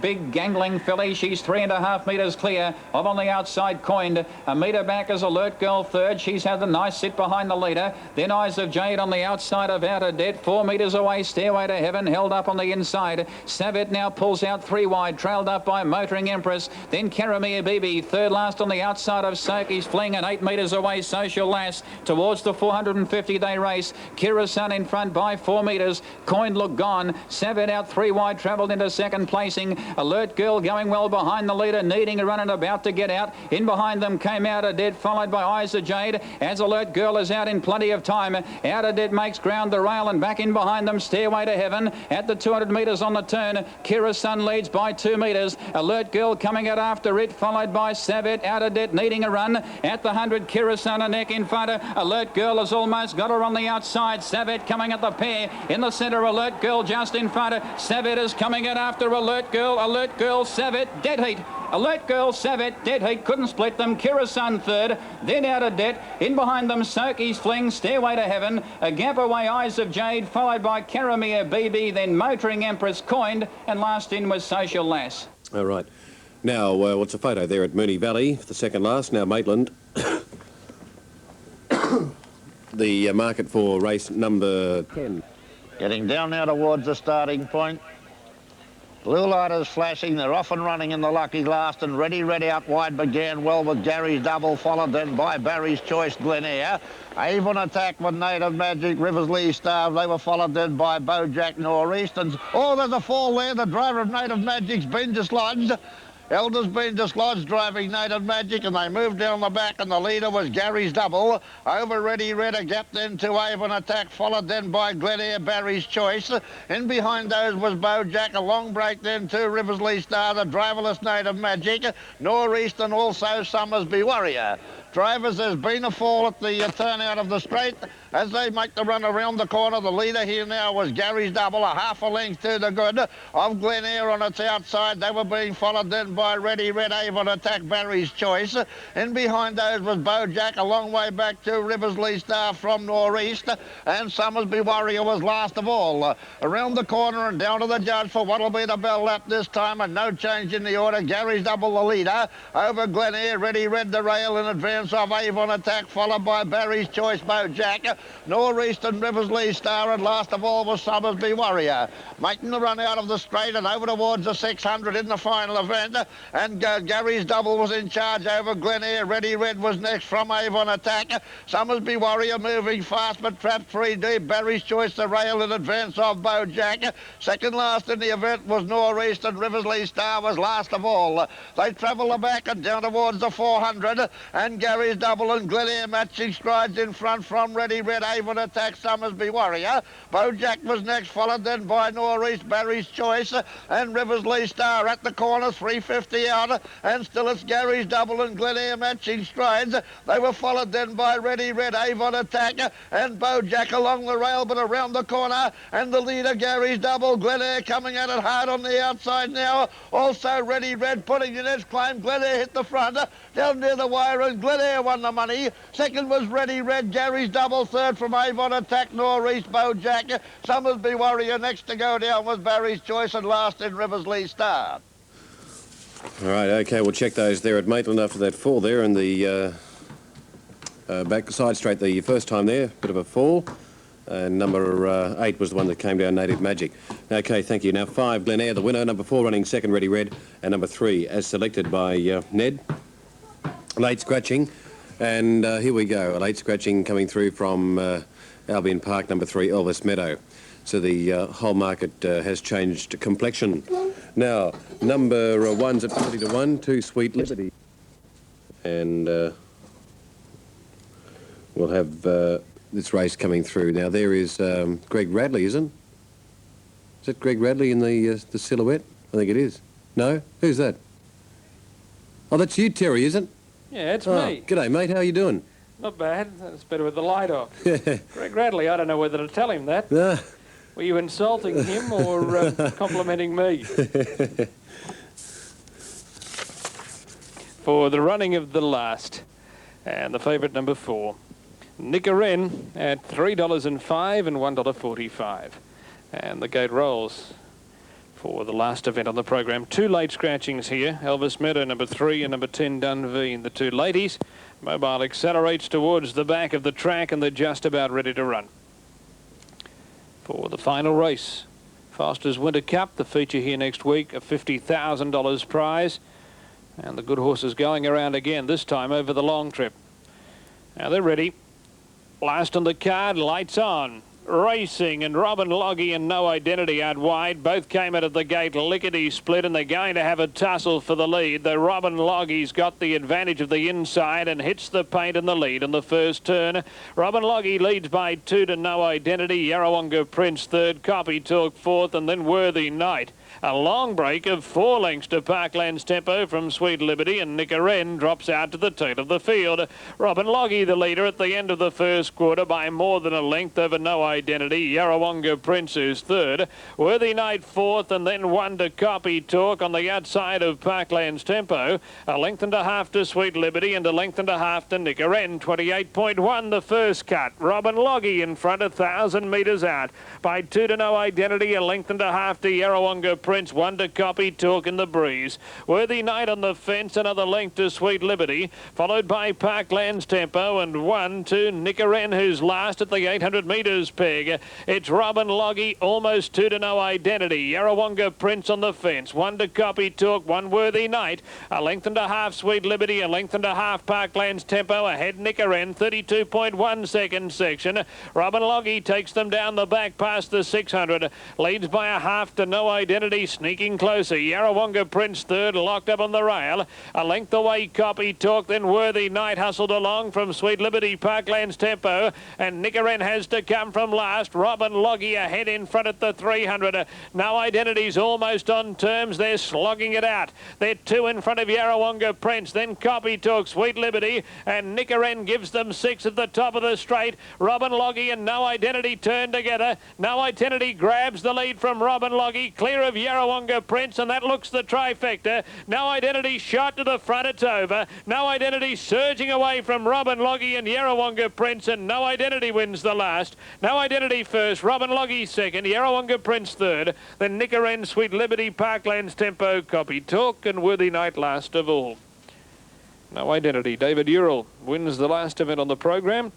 Big gangling filly, she's 3.5 metres clear of on the outside Coined. A metre back is Alert Girl third. She's had a nice sit behind the leader. Then Eyes of Jade on the outside of Out of Debt. 4 metres away, Stairway to Heaven held up on the inside. Savet now pulls out 3 wide, trailed up by Motoring Empress. Then Karamia Bibi, third last on the outside of Soki's Fling, and 8 metres away Social Lass towards the 450-day race. Kira Sun in front by 4 metres. Coined look gone. Savet out 3 wide, travelled into second placing. Alert Girl going well behind the leader, needing a run and about to get out. In behind them came Out of Debt, followed by Eyes of Jade. As Alert Girl is out in plenty of time, Out of Debt makes ground the rail, and back in behind them Stairway to Heaven at the 200 metres on the turn. Kira Sun leads by 2 metres. Alert Girl coming out after it, followed by Savet. Out of Debt needing a run at the 100. Kira Sun a neck in front. Alert Girl has almost got her on the outside. Savet coming at the pair in the centre. Alert Girl just in front. Savet is coming out after Alert Girl. Alert Girl, Savet, dead heat. Alert Girl, Savet, dead heat, couldn't split them. Kira Sun third, then Out of Debt. In behind them, Soki's Fling, Stairway to Heaven. A gap away, Eyes of Jade, followed by Karamia BB, then Motoring Empress, Coined, and last in was Social Lass. All right. Now, what's a photo there at Moonee Valley for the second last? Now, Maitland. The market for race number 10. Getting down now towards the starting point. Blue light is flashing. They're off and running in the lucky last, and Ready out wide began well with Gary's Double, followed then by Barry's Choice, Glenair. Avon Attack with Native Magic, Riversley Star. They were followed then by Bojack Northeast. And oh, there's a fall there. The driver of Native Magic's been dislodged. Elder's been dislodged driving Native Magic, and they moved down the back, and the leader was Gary's Double. Over Ready Red, a gap then to Avon Attack, followed then by Glenair, Barry's Choice. In behind those was Bojack, a long break then to Riversley Star, the driverless Native Magic, Northeast, and also Summersby Warrior. Drivers, there's been a fall at the turn out of the straight. As they make the run around the corner, the leader here now was Gary's Double, a half a length to the good of Glenair on its outside. They were being followed then by Ready Red, Avon Attack, Barry's Choice. In behind those was Bojack, a long way back to Riversley Star from Northeast, and Summersby Warrior was last of all. Around the corner and down to the judge for what'll be the bell lap this time, and no change in the order. Gary's Double the leader, over Glenair, Ready Red the rail in advance of Avon Attack, followed by Barry's Choice, Bojack, Northeast and Riversley Star, and last of all was Summersby Warrior. Making the run out of the straight and over towards the 600 in the final event, and Gary's Double was in charge over Glenair. Ready Red was next from Avon Attack. Summersby Warrior moving fast but trapped 3 deep. Barry's Choice the rail in advance of Bojack. Second last in the event was Northeast, and Riversley Star was last of all. They travel the back and down towards the 400, and Gary's Double and Glenair matching strides in front from Ready Red, Avon Attack, Summersby Warrior. Bojack was next, followed then by Northeast, Barry's Choice, and Riversley Star at the corner, 350 out, and still it's Gary's Double and Glenair matching strides. They were followed then by Ready Red, Avon Attack, and Bojack along the rail but around the corner, and the leader Gary's Double, Glenair coming at it hard on the outside now. Also Ready Red putting in its claim. Glenair hit the front down near the wire, and Glenair won the money. Second was Ready Red, Gary's Double. Third from Avon Attack, Northeast, Bojack. Summersby Warrior next to go down was Barry's Choice, and last in Riversley Star. All right, OK, we'll check those there at Maitland after that fall there, and the back side straight the first time there, bit of a fall. And number 8 was the one that came down, Native Magic. OK, thank you. Now 5, Glenair, the winner. Number 4 running second, Ready Red. And number 3, as selected by Ned. Late scratching. And here we go, a late scratching coming through from Albion Park, number 3, Elvis Meadow. So the whole market has changed complexion. Now, number 1's at 20 to 1, 2 Sweet Liberty. And we'll have this race coming through. Now, there is Greg Radley, isn't it? Is that Greg Radley in the silhouette? I think it is. No? Who's that? Oh, that's you, Terry, isn't it? Yeah, it's me. G'day, mate. How are you doing? Not bad. It's better with the light off. Greg Radley, I don't know whether to tell him that. Were you insulting him or complimenting me? For the running of the last, and the favourite number 4, Nicaren at $3.05 and $1.45. And the gate rolls for the last event on the program. 2 late scratchings here. Elvis Meadow, number 3, and number 10, Dunveen, the 2 ladies. Mobile accelerates towards the back of the track, and they're just about ready to run. For the final race, Foster's Winter Cup, the feature here next week, a $50,000 prize. And the good horses going around again, this time over the long trip. Now they're ready. Last on the card, lights on. Racing, and Robin Loggy and No Identity out wide. Both came out of the gate lickety-split, and they're going to have a tussle for the lead. The Robin Loggy's got the advantage of the inside and hits the paint in the lead in the first turn. Robin Loggy leads by 2 to No Identity. Yarrawonga Prince third, Copy Talk fourth, and then Worthy Knight. A long break of 4 lengths to Parkland's Tempo from Sweet Liberty, and Nickeren drops out to the tail of the field. Robin Loggy the leader at the end of the first quarter by more than a length over No Identity. Yarrawonga Prince is third. Worthy Knight fourth, and then 1 to Copy Talk on the outside of Parkland's Tempo. A length and a half to Sweet Liberty, and a length and a half to Nickeren. 28.1 the first cut. Robin Loggy in front, 1,000 metres out. By 2 to No Identity, a length and a half to Yarrawonga Prince, 1 to Copy Talk in the breeze. Worthy Knight on the fence, another length to Sweet Liberty, followed by Parkland's Tempo, and 1 to Nickeren, who's last at the 800 metres peg. It's Robin Loggy, almost 2 to No Identity. Yarrawonga Prince on the fence, 1 to Copy Talk, 1 Worthy Knight, a length and a half Sweet Liberty, a length and a half Parkland's Tempo, ahead Nickeren, 32.1 second section. Robin Loggy takes them down the back past the 600, leads by a half to No Identity, sneaking closer. Yarrawonga Prince third, locked up on the rail. A length away Copy Talk, then Worthy Knight hustled along from Sweet Liberty, Parkland's Tempo, and Nickeren has to come from last. Robin Loggy ahead in front at the 300. No Identity's almost on terms. They're slogging it out. They're 2 in front of Yarrawonga Prince, then Copy Talk, Sweet Liberty, and Nickeren gives them 6 at the top of the straight. Robin Loggy and No Identity turn together. No Identity grabs the lead from Robin Loggy, clear of Yarrawonga Prince, and that looks the trifecta. No Identity shot to the front, it's over. No Identity surging away from Robin Loggy and Yarrawonga Prince, and No Identity wins the last. No Identity first, Robin Loggy second, Yarrawonga Prince third, then Nickeren, Sweet Liberty, Parkland's Tempo, Copy Talk, and Worthy Knight last of all. No Identity. David Urell wins the last event on the program.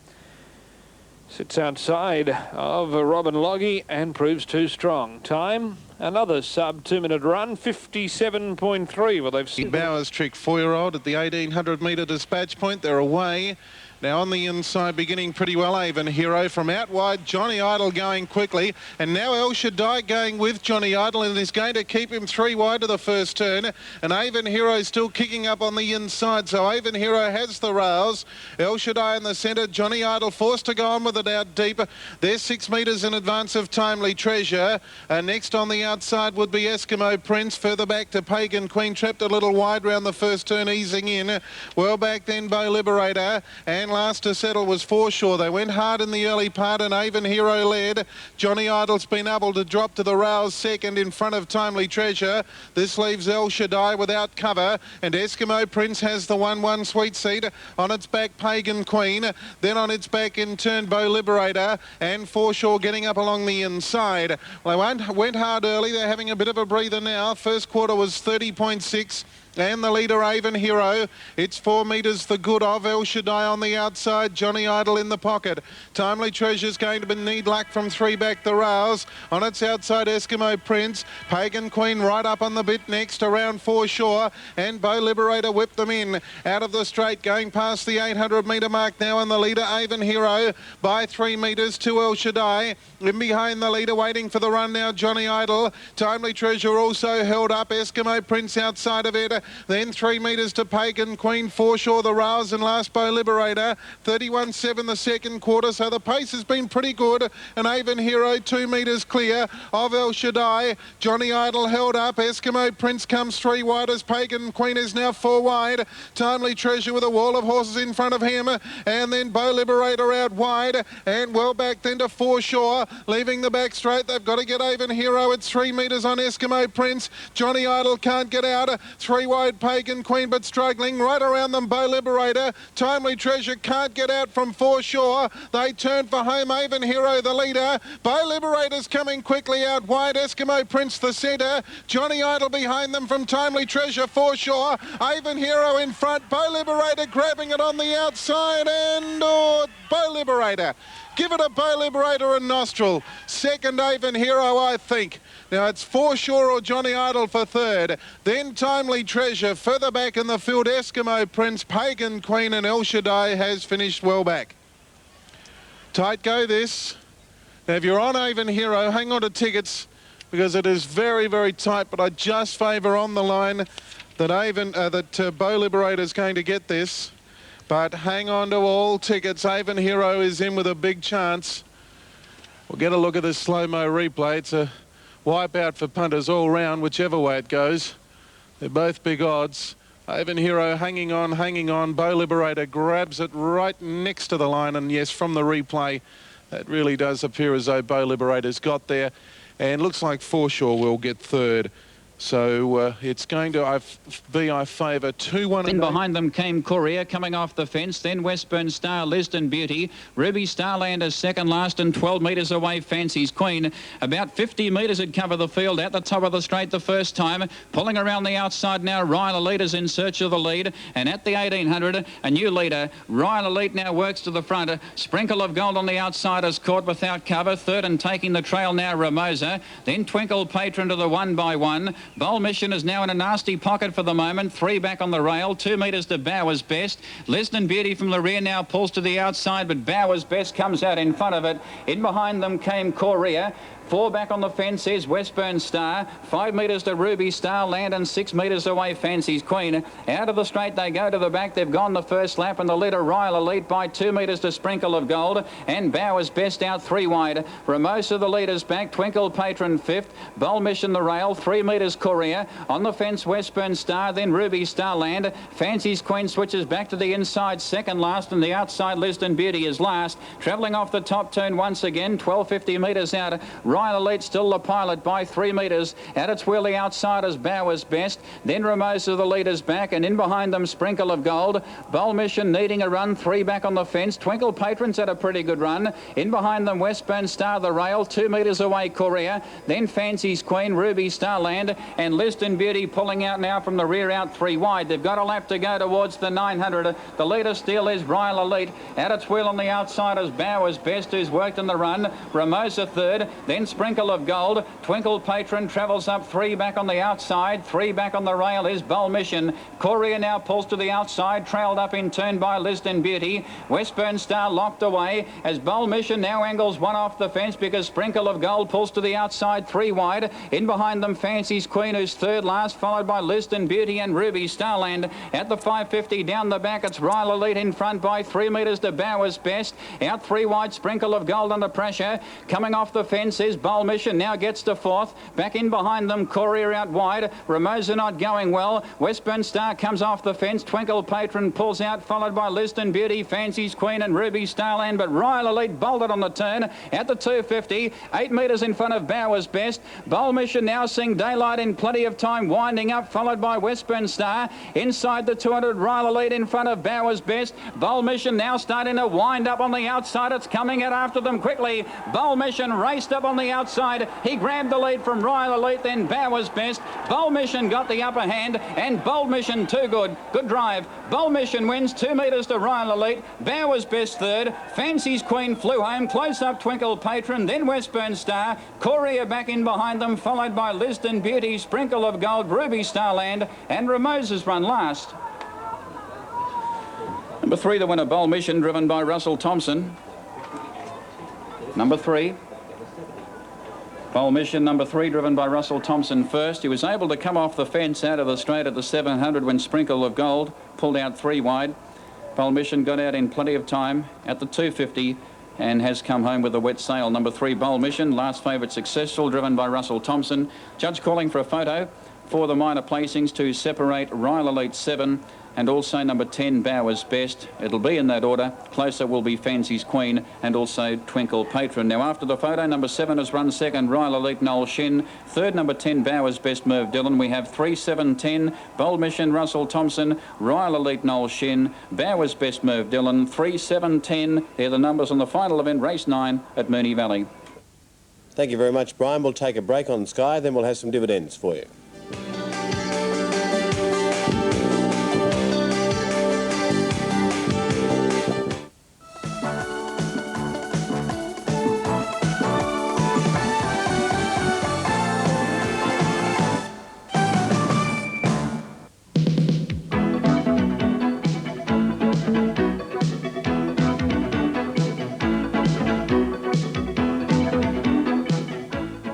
Sits outside of Robin Loggy and proves too strong. Time, another sub 2-minute run, 57.3. Well, they've seen Bowers trick 4-year-old at the 1800 metre dispatch point. They're away. Now on the inside, beginning pretty well, Avon Hero from out wide. Johnny Idol going quickly, and now El Shaddai going with Johnny Idol, and is going to keep him 3 wide to the first turn. And Avon Hero still kicking up on the inside, so Avon Hero has the rails. El Shaddai in the centre, Johnny Idol forced to go on with it out deep. They're 6 metres in advance of Timely Treasure. Next on the outside would be Eskimo Prince. Further back to Pagan Queen, trapped a little wide round the first turn, easing in. Well back then, Bow Liberator, and last to settle was Foreshore. They went hard in the early part, and Avon Hero led. Johnny Idol's been able to drop to the rails second in front of Timely Treasure. This leaves El Shaddai without cover, and Eskimo Prince has the 1-1 sweet seat. On its back, Pagan Queen. Then on its back in turn, Bow Liberator, and Foreshore getting up along the inside. Well, they went hard early. They're having a bit of a breather now. First quarter was 30.6. And the leader, Avon Hero. It's 4 metres the good of El Shaddai on the outside. Johnny Idol in the pocket. Timely Treasure's going to need luck from 3 back the rails. On its outside, Eskimo Prince. Pagan Queen right up on the bit next, around Foreshore. And Bow Liberator whipped them in. Out of the straight, going past the 800 metre mark now. And the leader, Avon Hero, by 3 metres to El Shaddai. In behind the leader, waiting for the run now, Johnny Idol. Timely Treasure also held up. Eskimo Prince outside of it. Then 3 metres to Pagan Queen, Foreshore the rails, and last Bow Liberator. 31.7 the second quarter, so the pace has been pretty good. And Avon Hero 2 metres clear of El Shaddai. Johnny Idol held up. Eskimo Prince comes 3 wide as Pagan Queen is now 4 wide. Timely Treasure with a wall of horses in front of him. And then Bow Liberator out wide. And well back then to Foreshore, leaving the back straight. They've got to get Avon Hero. It's 3 metres on Eskimo Prince. Johnny Idol can't get out. 3 wide Pagan Queen, but struggling. Right around them, Bow Liberator. Timely Treasure can't get out from Foreshore. They turn for home. Avon Hero, the leader. Bow Liberator's coming quickly out wide. Eskimo Prince, the centre. Johnny Idol behind them from Timely Treasure, Foreshore. Avon Hero in front. Bow Liberator grabbing it on the outside, and Bow Liberator. Give it a Bow Liberator and Nostril. Second, Avon Hero, I think. Now it's Foreshore or Johnny Idol for third. Then Timely Treasure. Further back in the field, Eskimo Prince, Pagan Queen and El Shaddai has finished well back. Tight go this. Now if you're on Avon Hero, hang on to tickets because it is very, very tight, but I just favour on the line that Bow Liberator is going to get this. But hang on to all tickets. Avon Hero is in with a big chance. We'll get a look at this slow-mo replay. It's a wipeout for punters all round, whichever way it goes. They're both big odds. Avon Hero hanging on. Bow Liberator grabs it right next to the line. And yes, from the replay, that really does appear as though Bow Liberator's got there. And looks like Foreshore will get third. So it's going to be, I favour, 2-1. In behind them came Courier coming off the fence, then Westburn Star, Liston Beauty, Ruby Starland is second last and 12 metres away Fancy's Queen. About 50 metres had covered the field at the top of the straight the first time. Pulling around the outside now, Ryle Elite is in search of the lead, and at the 1800 a new leader. Ryle Elite now works to the front. Sprinkle of Gold on the outside is caught without cover. Third and taking the trail now Ramosa, then Twinkle Patron to the 1 by 1. Bowl Mission is now in a nasty pocket for the moment. 3 back on the rail. 2 metres to Bowers Best. Liston Beauty from the rear now pulls to the outside, but Bowers Best comes out in front of it. In behind them came Courier. 4 back on the fence is Westburn Star. 5 metres to Ruby Starland and 6 metres away Fancy's Queen. Out of the straight they go to the back. They've gone the first lap, and the leader Ryle Elite by 2 metres to Sprinkle of Gold, and Bowers Best out 3 wide. Ramosa the leader's back. Twinkle Patron 5th. Bowl Mission the rail. 3 metres Courier. On the fence Westburn Star, then Ruby Starland. Fancy's Queen switches back to the inside second last, and the outside Liston Beauty is last. Travelling off the top turn once again. 1250 metres out. Ryle Elite still the pilot by 3 metres. At its wheel the outside is Bowers Best. Then Ramosa the leader's back, and in behind them Sprinkle of Gold. Bowl Mission needing a run. 3 back on the fence. Twinkle Patron's had a pretty good run. In behind them Westburn Star the rail. 2 metres away Courier. Then Fancy's Queen, Ruby Starland, and Liston Beauty pulling out now from the rear out 3 wide. They've got a lap to go towards the 900. The leader still is Ryle Elite. At its wheel on the outside is Bowers Best, who's worked in the run. Ramosa third. Then Sprinkle of Gold. Twinkle Patron travels up 3 back on the outside. 3 back on the rail is Bowl Mission. Courier now pulls to the outside, trailed up in turn by Liston Beauty. Westburn Star locked away as Bowl Mission now angles 1 off the fence because Sprinkle of Gold pulls to the outside 3 wide. In behind them Fancy's Queen, who's third last, followed by Liston Beauty and Ruby Starland. At the 550 down the back, it's Ryle Elite in front by 3 metres to Bowers Best. Out 3 wide, Sprinkle of Gold under pressure. Coming off the fence is Bowl Mission, now gets to 4th. Back in behind them, Courier out wide. Ramosa not going well. Westburn Star comes off the fence. Twinkle Patron pulls out, followed by Liston Beauty, Fancy's Queen and Ruby Starland, but Ryle Elite bolted on the turn at the 250. 8 metres in front of Bowers Best. Bowl Mission now seeing daylight in plenty of time, winding up, followed by Westburn Star. Inside the 200, Ryle Elite in front of Bowers Best. Bowl Mission now starting to wind up on the outside. It's coming out after them quickly. Bowl Mission raced up on the outside. He grabbed the lead from Ryle Elite, then Bowers Best. Bowl Mission got the upper hand, and Bowl Mission too good. Good drive. Bowl Mission wins 2 metres to Ryle Elite. Bowers Best third. Fancy's Queen flew home. Close up Twinkle Patron, then Westburn Star. Courier back in behind them, followed by Liston Beauty, Sprinkle of Gold, Ruby Starland, and Ramosa's run last. Number 3, the winner, Bowl Mission, driven by Russell Thompson. Number 3. Bowl Mission, number 3, driven by Russell Thompson first. He was able to come off the fence out of the straight at the 700 when Sprinkle of Gold pulled out 3 wide. Bowl Mission got out in plenty of time at the 250 and has come home with a wet sail. Number 3, Bowl Mission, last favourite successful, driven by Russell Thompson. Judge calling for a photo for the minor placings to separate Ryle Elite 7 and also number 10, Bowers Best. It'll be in that order. Closer will be Fancy's Queen and also Twinkle Patron. Now, after the photo, number 7 has run second, Royal Elite Noel Shin. Third, number 10, Bowers Best, Merv Dillon. We have 3, 7, 10, Bold Mission, Russell Thompson, Royal Elite Noel Shin, Bowers Best, Merv Dillon. 3, 7, 10. They're the numbers on the final event, race 9 at Moonee Valley. Thank you very much, Brian. We'll take a break on Sky, then we'll have some dividends for you.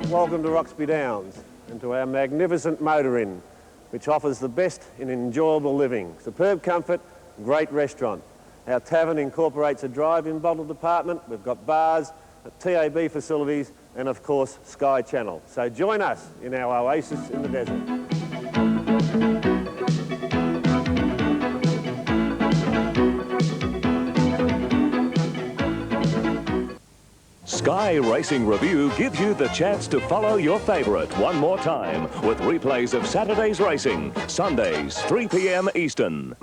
Welcome to Roxby Downs and to our magnificent motor inn, which offers the best in enjoyable living. Superb comfort, great restaurant. Our tavern incorporates a drive-in bottle department. We've got bars, TAB facilities and of course Sky Channel. So join us in our oasis in the desert. Sky Racing Review gives you the chance to follow your favourite one more time with replays of Saturday's racing, Sundays, 3 p.m. Eastern.